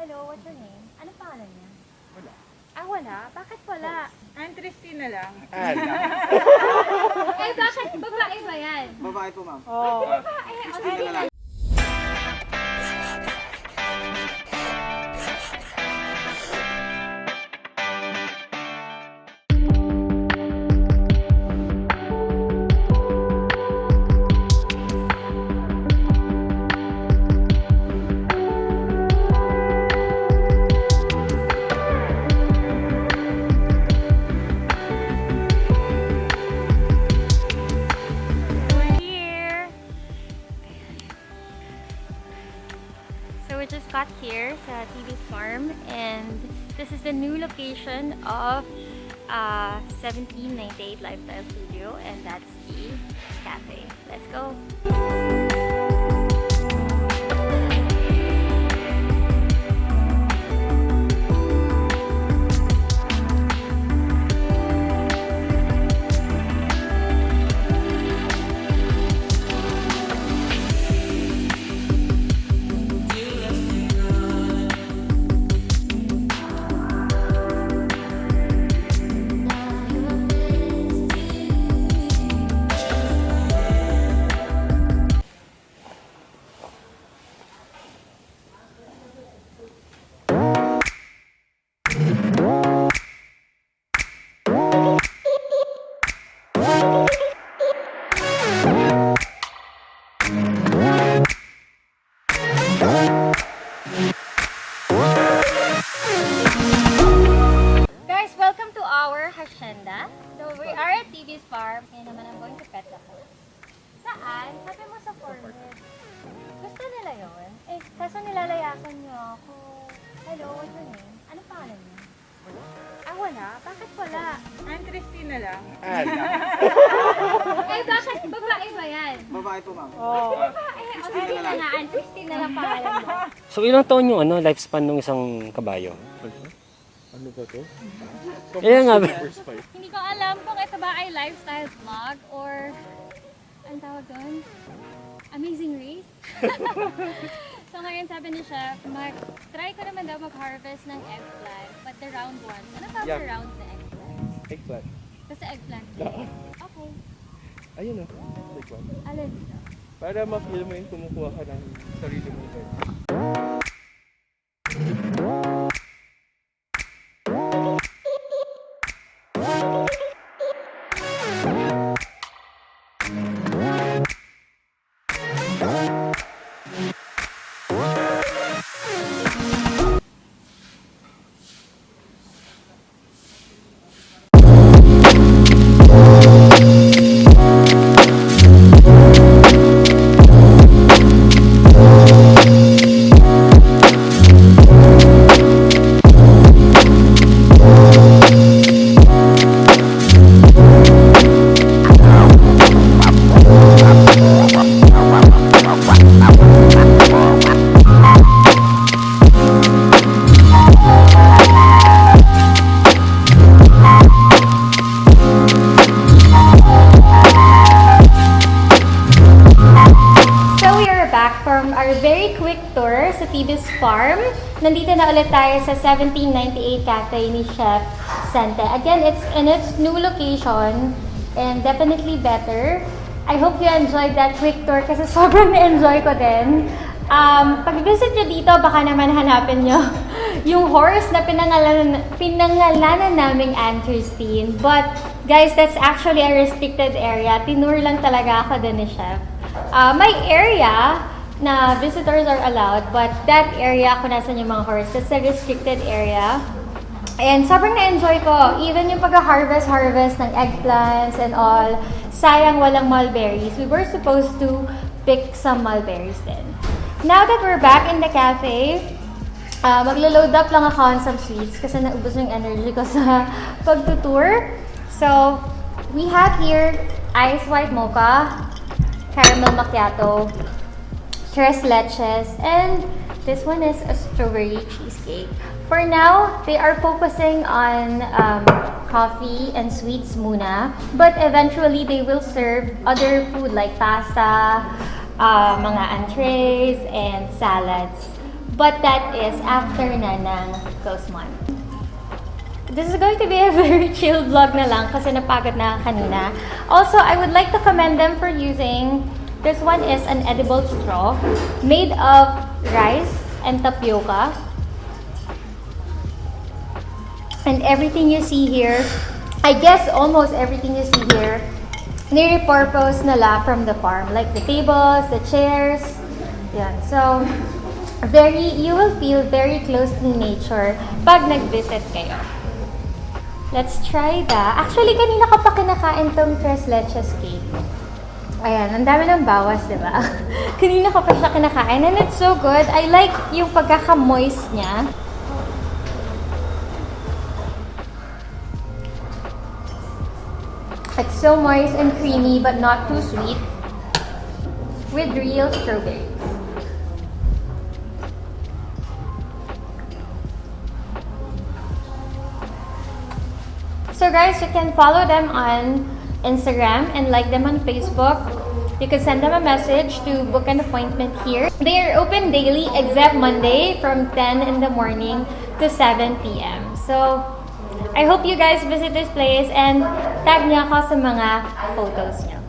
Hello, what's your name? Anong pangalan niya? Wala. Ah, wala? Bakit wala? Interesting na lang. Eh, bakit? Babae ba yan? Babae po, ma'am. Oo. Babae. O, sige na. We just got here sa Tibby's farm, and this is the new location of 1798 Lifestyle Studio, and that's the cafe. Let's go! Guys, welcome to our hachenda. So we are at Tibby's farm. Ngayon naman I'm going to pet the horse. Saan? Sabi mo sa forehead. Gusto nila yun? Eh, kaso nilalayakan niyo ako. Hello, what's your name? Anong pangalan niyo? Ah, wala? Bakit wala? Interesting na lang. Eh, bakit? Babae ba yan? Babae po, ma'am. Oo. Babae. O, sige na nga. Christine na lang pangalan mo. So ilang taon yung lifespan ng isang kabayo? Ano ba to? Kaya nga ba? Hindi ko alam kung ito ba ay lifestyle vlog or ang tawag doon? Amazing Race? So ngayon sabi ni Chef, try ko naman daw mag-harvest ng eggplant, but the round ones. Ano tawag sa round na eggplant? Eggplant. Basta eggplant. Okay. Ayun o. Eggplant. Alin dito? Para ma-feel mo yung kumukuha ka ng sarili mo. Sa Tibby's farm. Nandito na ulit tayo sa 1798 Cafe ni Chef Cente. Again, it's in its new location and definitely better. I hope you enjoyed that quick tour kasi sobrang na-enjoy ko din. Pag-visit nyo dito, baka naman hanapin nyo yung horse na pinangalanan naming Antristine. But guys, that's actually a restricted area. Tinur lang talaga ako din ni Chef. May area na visitors are allowed, but that area kung nasan yung mga horse, that's a restricted area. And sobrang na-enjoy ko. Even yung pag-harvest ng eggplants and all, sayang walang mulberries. We were supposed to pick some mulberries din. Now that we're back in the cafe, maglo-load up lang ako on some sweets kasi naubos yung energy ko sa pagtutour. So, we have here ice white mocha, caramel macchiato, Leches, and this one is a strawberry cheesecake. For now, they are focusing on coffee and sweets muna, but eventually they will serve other food like pasta, mga entrees, and salads. But that is after na ng close month. This is going to be a very chill vlog na lang kasi napagod na kanina. Also, I would like to commend them for using, this one is an edible straw made of rice and tapioca. And everything you see here, I guess almost everything you see here, nire-purpose nila from the farm. Like the tables, the chairs. Yan. So, you will feel very close to nature pag nag-visit kayo. Let's try that. Actually, kanina ka pa kinakain tong tres leches cake. Ayan, ang dami ng bawas, di ba? Kanina ka pa siya kinakain and it's so good. I like yung pagkaka-moist niya. It's so moist and creamy but not too sweet. With real strawberries. So guys, you can follow them on Instagram and like them on Facebook. You can send them a message to book an appointment here. They are open daily except Monday from 10 in the morning to 7 p.m. So, I hope you guys visit this place and tag niyo ako sa mga photos niyo.